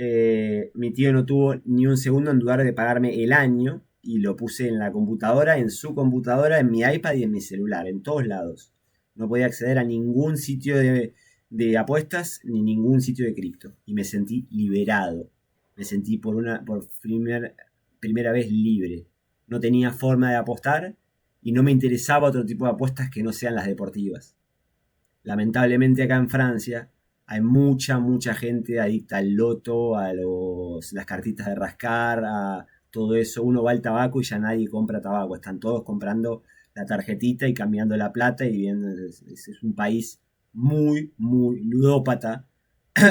mi tío no tuvo ni un segundo en dudar de pagarme el año y lo puse en la computadora, en su computadora, en mi iPad y en mi celular, en todos lados. No podía acceder a ningún sitio de apuestas ni ningún sitio de cripto. Y me sentí liberado. Me sentí por primera vez libre. No tenía forma de apostar y no me interesaba otro tipo de apuestas que no sean las deportivas. Lamentablemente acá en Francia hay mucha gente adicta al loto, a las cartitas de rascar, a todo eso. Uno va al tabaco y ya nadie compra tabaco. Están todos comprando la tarjetita y cambiando la plata y viendo. Es un país muy ludópata,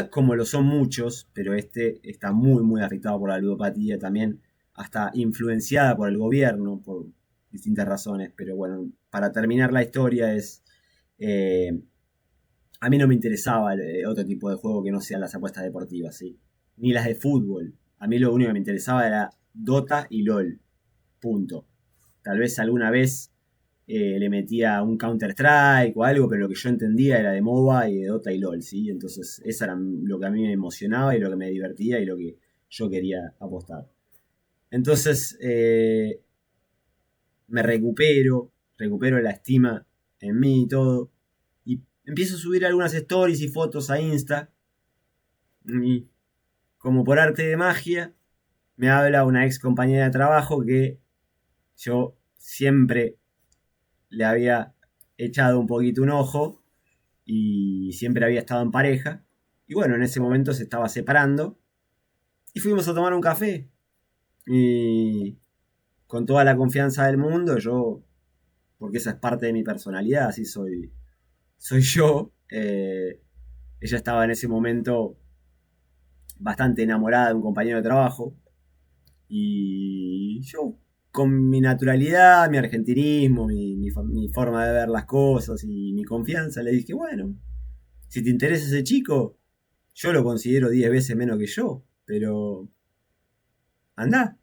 como lo son muchos, pero este está muy afectado por la ludopatía también, hasta influenciada por el gobierno, por distintas razones. Pero bueno, para terminar la historia es... a mí no me interesaba otro tipo de juego que no sean las apuestas deportivas, ¿sí? Ni las de fútbol. A mí lo único que me interesaba era Dota y LOL. Punto. Tal vez alguna vez le metía un Counter-Strike o algo, pero lo que yo entendía era de MOBA y de Dota y LOL, ¿sí? Entonces, eso era lo que a mí me emocionaba y lo que me divertía y lo que yo quería apostar. Entonces, me recupero la estima en mí y todo. Y empiezo a subir algunas stories y fotos a Insta. Y como por arte de magia, me habla una ex compañera de trabajo que yo siempre le había echado un poquito un ojo y siempre había estado en pareja. Y bueno, en ese momento se estaba separando y fuimos a tomar un café. Y con toda la confianza del mundo, yo, porque esa es parte de mi personalidad, así soy yo. Ella estaba en ese momento bastante enamorada de un compañero de trabajo. Y yo, con mi naturalidad, mi argentinismo, mi forma de ver las cosas y mi confianza, le dije, bueno, si te interesa ese chico, yo lo considero 10 veces menos que yo, pero anda,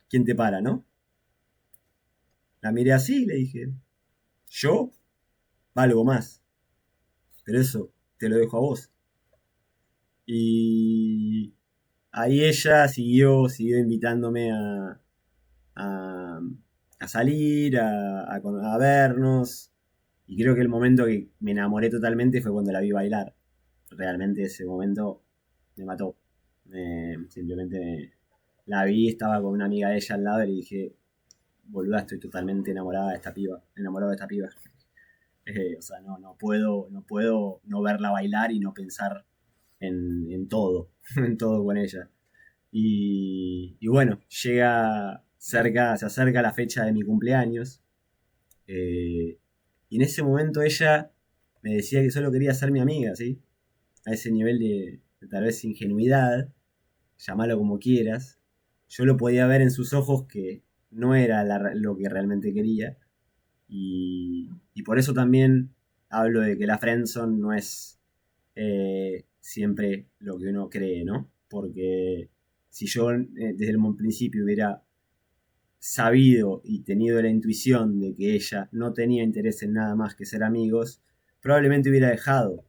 ¿quién te para, no? La miré así y le dije, yo valgo más, pero eso te lo dejo a vos. Y ahí ella siguió invitándome a, a salir, a vernos. Y creo que el momento que me enamoré totalmente fue cuando la vi bailar. Realmente ese momento me mató. Simplemente la vi, estaba con una amiga de ella al lado y le dije, boluda, estoy totalmente enamorada de esta piba, enamorado de esta piba. O sea, no puedo no verla bailar y no pensar en todo, en todo con ella. Y bueno, se acerca la fecha de mi cumpleaños. eh, y en ese momento ella me decía que solo quería ser mi amiga, ¿sí? A ese nivel de tal vez ingenuidad, llamalo como quieras. Yo lo podía ver en sus ojos que no era lo que realmente quería. Y por eso también hablo de que la friendzone no es siempre lo que uno cree, ¿no? Porque si yo desde el principio hubiera sabido y tenido la intuición de que ella no tenía interés en nada más que ser amigos, probablemente hubiera dejado.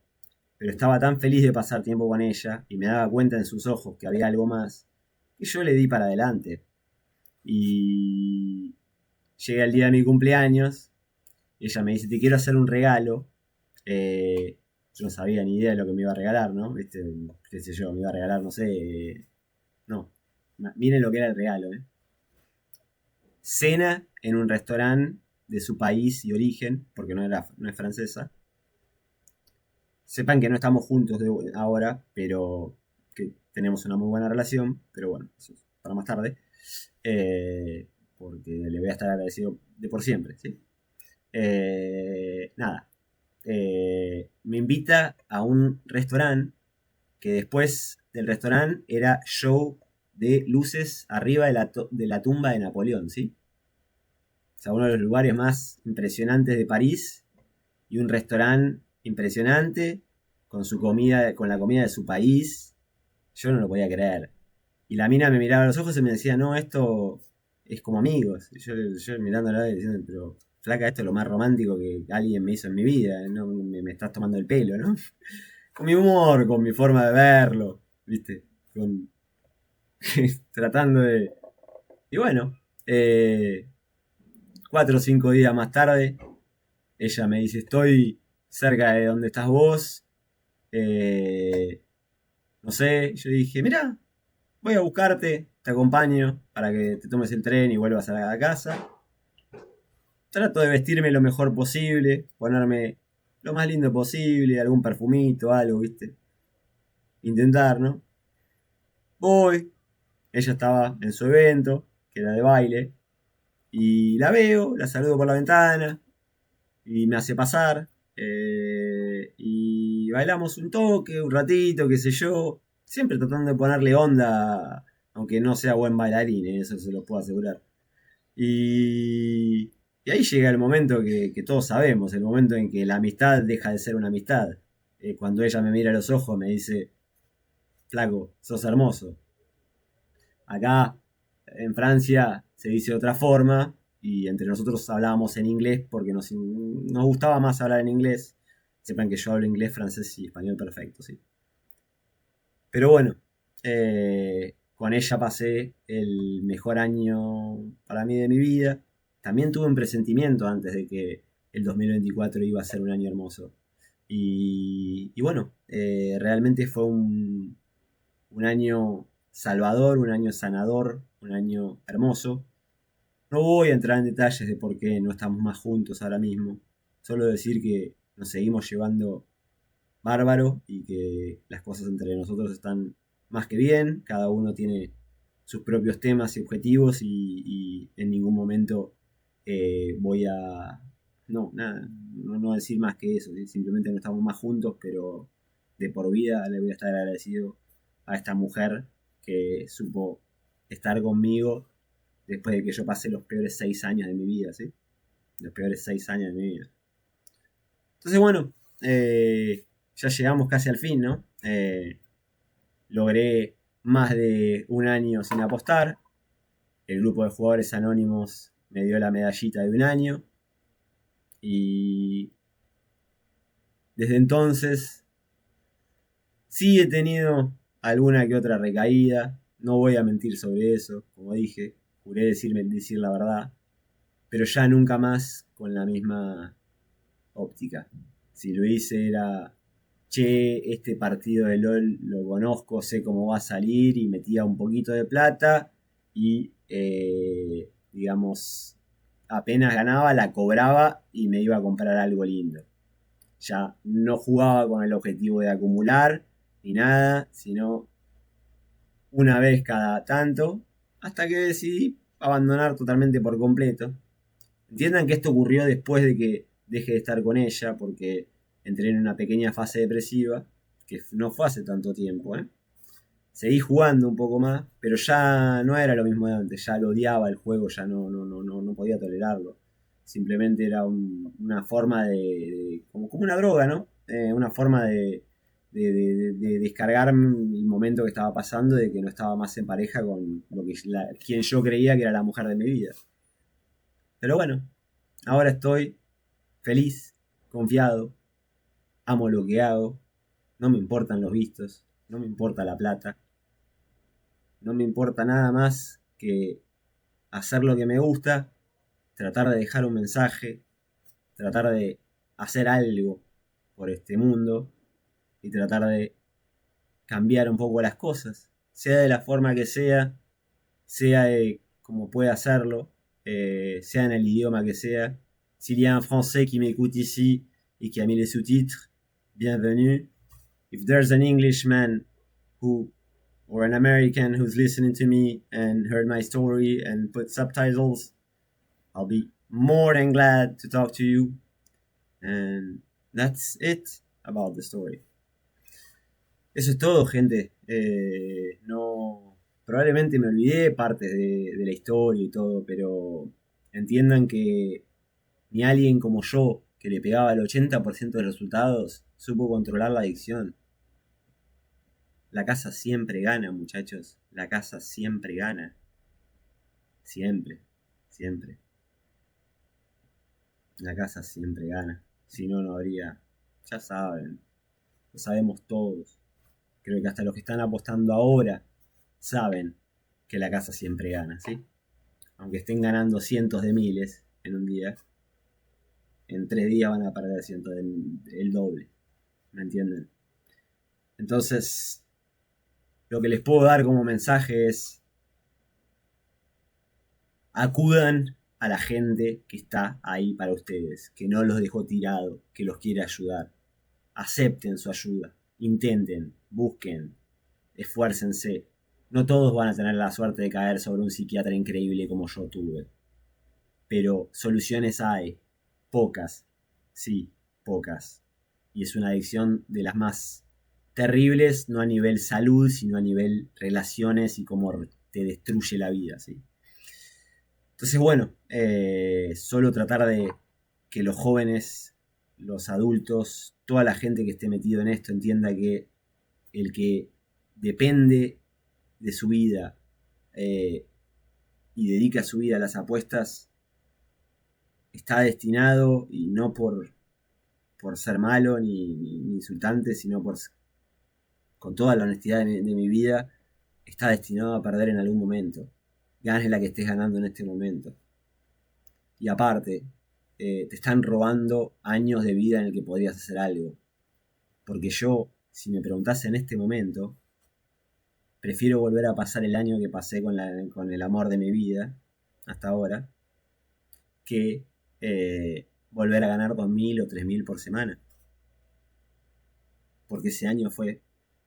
Pero estaba tan feliz de pasar tiempo con ella y me daba cuenta en sus ojos que había algo más, que yo le di para adelante. Y llega el día de mi cumpleaños, y ella me dice, te quiero hacer un regalo. Yo no sabía ni idea de lo que me iba a regalar, ¿no? ¿Viste? Qué sé yo, me iba a regalar, no sé. No, miren lo que era el regalo, ¿eh? Cena en un restaurante de su país y origen, porque no es francesa. Sepan que no estamos juntos ahora, pero que tenemos una muy buena relación, pero bueno, eso es para más tarde. Porque le voy a estar agradecido de por siempre, ¿sí? Nada. Me invita a un restaurante que después del restaurante era show de luces arriba de la tumba de Napoleón, ¿sí? O sea, uno de los lugares más impresionantes de París y un restaurante impresionante con su comida, con la comida de su país. Yo no lo podía creer. Y la mina me miraba a los ojos y me decía, no, esto es como amigos. Y yo mirándola y diciendo, pero flaca, esto es lo más romántico que alguien me hizo en mi vida. No me estás tomando el pelo, ¿no? Con mi humor, con mi forma de verlo, ¿viste? Con, tratando de... Y bueno, 4 o 5 días más tarde, ella me dice, estoy cerca de donde estás vos. eh, no sé, yo dije, mira, voy a buscarte, te acompaño para que te tomes el tren y vuelvas a la casa. Trato de vestirme lo mejor posible, ponerme lo más lindo posible, algún perfumito, algo, ¿viste? Intentar, ¿no? Voy, ella estaba en su evento, que era de baile, y la veo, la saludo por la ventana, y me hace pasar, y bailamos un toque, un ratito, qué sé yo, siempre tratando de ponerle onda, aunque no sea buen bailarín, eso se lo puedo asegurar. Y ahí llega el momento que todos sabemos, el momento en que la amistad deja de ser una amistad. Cuando ella me mira a los ojos me dice, flaco, sos hermoso. Acá en Francia se dice de otra forma y entre nosotros hablábamos en inglés porque nos gustaba más hablar en inglés. Sepan que yo hablo inglés, francés y español perfecto, sí. Pero bueno, con ella pasé el mejor año para mí de mi vida. también tuve un presentimiento antes de que el 2024 iba a ser un año hermoso. Y bueno, realmente fue un año salvador, un año sanador, un año hermoso. No voy a entrar en detalles de por qué no estamos más juntos ahora mismo. Solo decir que nos seguimos llevando bárbaro y que las cosas entre nosotros están más que bien. Cada uno tiene sus propios temas y objetivos y en ningún momento voy a... No, nada, no decir más que eso. ¿Sí? Simplemente no estamos más juntos, pero de por vida le voy a estar agradecido a esta mujer que supo estar conmigo después de que yo pasé los peores 6 años de mi vida, ¿sí? Los peores 6 años de mi vida. Entonces, bueno, ya llegamos casi al fin, ¿no? Logré más de un año sin apostar. El grupo de jugadores anónimos me dio la medallita de un año. Y desde entonces sí he tenido alguna que otra recaída. No voy a mentir sobre eso, como dije. Juré decir la verdad. Pero ya nunca más con la misma óptica. Si lo hice era, che, este partido de LOL lo conozco, sé cómo va a salir y metía un poquito de plata y, digamos, apenas ganaba, la cobraba y me iba a comprar algo lindo. Ya no jugaba con el objetivo de acumular ni nada, sino una vez cada tanto, hasta que decidí abandonar totalmente por completo. Entiendan que esto ocurrió después de que deje de estar con ella, porque entré en una pequeña fase depresiva, que no fue hace tanto tiempo, ¿eh? Seguí jugando un poco más, pero ya no era lo mismo de antes, ya lo odiaba el juego, ya no podía tolerarlo. Simplemente era una forma como una droga, ¿no? Una forma de descargar el momento que estaba pasando, de que no estaba más en pareja con quien yo creía que era la mujer de mi vida. Pero bueno, ahora estoy feliz, confiado, amo lo que hago, no me importan los vistos, no me importa la plata, no me importa nada más que hacer lo que me gusta, tratar de dejar un mensaje, tratar de hacer algo por este mundo y tratar de cambiar un poco las cosas, sea de la forma que sea de como pueda hacerlo, sea en el idioma que sea. S'il y a un français qui m'écoute ici et qui a mis les sous-titres, bienvenue. If there's an Englishman who or an American who's listening to me and heard my story and put subtitles, I'll be more than glad to talk to you. And that's it about the story. Eso es todo, gente. No, probablemente me olvidé partes de la historia y todo, pero entiendan que ni alguien como yo, que le pegaba el 80% de los resultados, supo controlar la adicción. La casa siempre gana, muchachos. La casa siempre gana. Siempre, siempre. La casa siempre gana. Si no, no habría. Ya saben. Lo sabemos todos. Creo que hasta los que están apostando ahora saben que la casa siempre gana, ¿sí? Aunque estén ganando cientos de miles en un día, en 3 días van a perder el doble. ¿Me entienden? Entonces, lo que les puedo dar como mensaje es: acudan a la gente que está ahí para ustedes, que no los dejó tirados, que los quiere ayudar. Acepten su ayuda, intenten, busquen, esfuércense. No todos van a tener la suerte de caer sobre un psiquiatra increíble como yo tuve. Pero soluciones hay. Pocas. Sí, pocas. Y es una adicción de las más terribles, no a nivel salud, sino a nivel relaciones y cómo te destruye la vida, ¿sí? Entonces, bueno, solo tratar de que los jóvenes, los adultos, toda la gente que esté metido en esto entienda que el que depende de su vida y dedica su vida a las apuestas está destinado, y no por ser malo ni insultante, sino con toda la honestidad de mi vida, está destinado a perder en algún momento. Ganes la que estés ganando en este momento. Y aparte, te están robando años de vida en el que podrías hacer algo. Porque yo, si me preguntase en este momento, prefiero volver a pasar el año que pasé con el amor de mi vida, hasta ahora, que volver a ganar 2.000 o 3.000 por semana. Porque ese año fue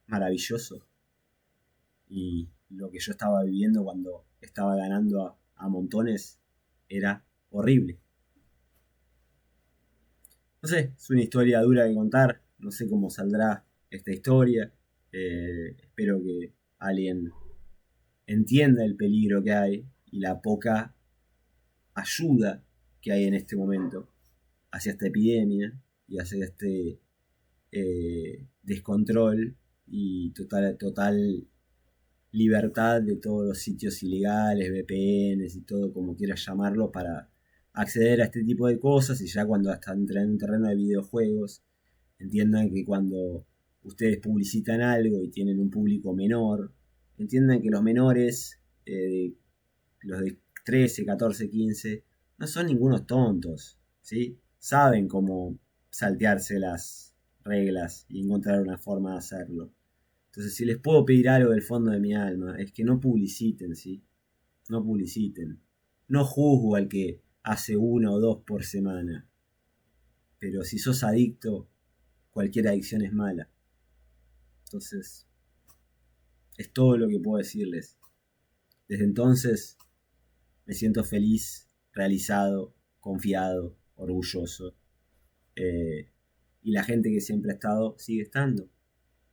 maravilloso. Y lo que yo estaba viviendo cuando estaba ganando a montones era horrible. No sé, es una historia dura de contar. No sé cómo saldrá esta historia. Espero que alguien entienda el peligro que hay y la poca ayuda que hay en este momento hacia esta epidemia y hacia este descontrol y total libertad de todos los sitios ilegales, VPNs y todo como quieras llamarlo, para acceder a este tipo de cosas. Y ya cuando hasta entran en un terreno de videojuegos, entiendan que cuando ustedes publicitan algo y tienen un público menor, entiendan que los menores, los de 13, 14, 15, no son ningunos tontos, ¿sí? Saben cómo saltearse las reglas y encontrar una forma de hacerlo. Entonces, si les puedo pedir algo del fondo de mi alma, es que no publiciten, ¿sí? No publiciten. No juzgo al que hace una o dos por semana. Pero si sos adicto, cualquier adicción es mala. Entonces, es todo lo que puedo decirles. Desde entonces, me siento feliz, realizado, confiado, orgulloso. Y la gente que siempre ha estado, sigue estando.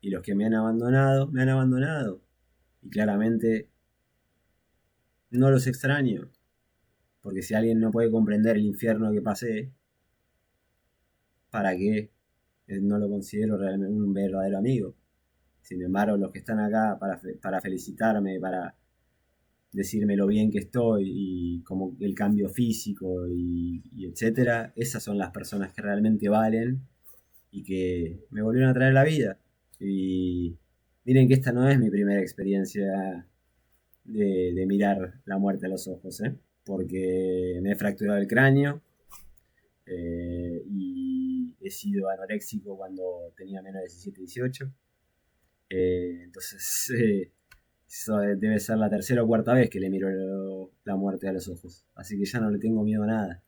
Y los que me han abandonado, me han abandonado. Y claramente no los extraño. Porque si alguien no puede comprender el infierno que pasé, ¿para qué? No lo considero realmente un verdadero amigo. Sin embargo, los que están acá para felicitarme, para decirme lo bien que estoy y como el cambio físico y etcétera, esas son las personas que realmente valen y que me volvieron a traer la vida. Y miren que esta no es mi primera experiencia de mirar la muerte a los ojos, ¿eh? Porque me he fracturado el cráneo, y he sido anoréxico cuando tenía menos de 17, 18. Entonces, eso debe ser la tercera o cuarta vez que le miro la muerte a los ojos. Así que ya no le tengo miedo a nada.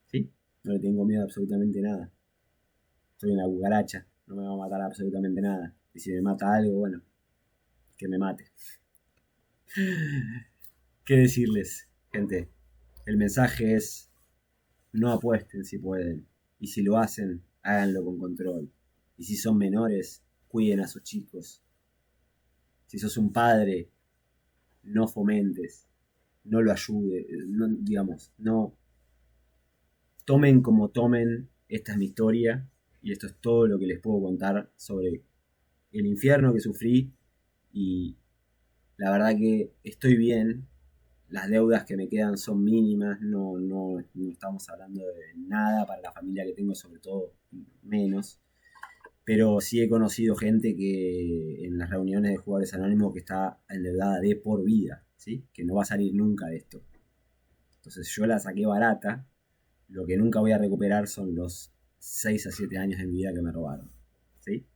¿Sí? No le tengo miedo a absolutamente nada. Soy una cucaracha. No me va a matar absolutamente nada. Y si me mata algo, bueno, que me mate. ¿Qué decirles, gente? El mensaje es: no apuesten si pueden. Y si lo hacen, háganlo con control. Y si son menores, cuiden a sus chicos. Si sos un padre, no fomentes, no lo ayude, no, digamos, no tomen como tomen. Esta es mi historia y esto es todo lo que les puedo contar sobre el infierno que sufrí. Y la verdad que estoy bien. Las deudas que me quedan son mínimas, no estamos hablando de nada para la familia que tengo, sobre todo menos. Pero sí he conocido gente que en las reuniones de jugadores anónimos que está endeudada de por vida, ¿sí? Que no va a salir nunca de esto. Entonces yo la saqué barata. Lo que nunca voy a recuperar son los 6 a 7 años de mi vida que me robaron, ¿sí?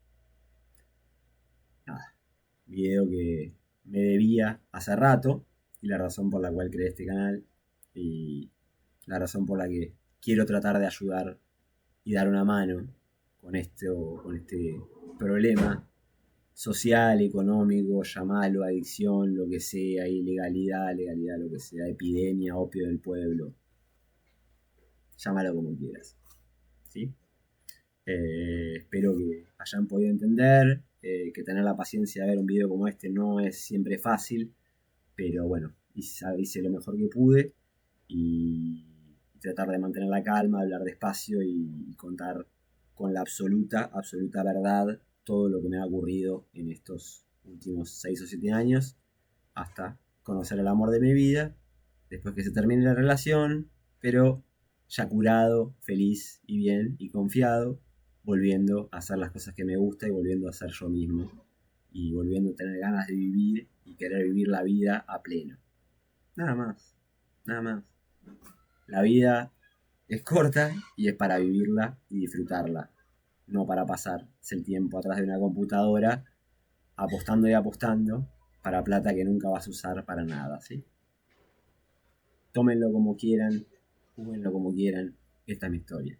Nada, video que me debía hace rato y la razón por la cual creé este canal y la razón por la que quiero tratar de ayudar y dar una mano con este problema social, económico, llamalo adicción, lo que sea, ilegalidad, legalidad, lo que sea, epidemia, opio del pueblo, llámalo como quieras, ¿sí? Espero que hayan podido entender, que tener la paciencia de ver un video como este no es siempre fácil, pero bueno, hice lo mejor que pude y tratar de mantener la calma, hablar despacio y contar con la absoluta verdad todo lo que me ha ocurrido en estos últimos 6 o 7 años hasta conocer el amor de mi vida, después que se termine la relación, pero ya curado, feliz y bien y confiado, volviendo a hacer las cosas que me gusta y volviendo a ser yo mismo y volviendo a tener ganas de vivir y querer vivir la vida a pleno. Nada más, nada más. La vida Es corta y es para vivirla y disfrutarla, no para pasar el tiempo atrás de una computadora apostando y apostando para plata que nunca vas a usar para nada, ¿sí? Tómenlo como quieran, júguenlo como quieran, esta es mi historia.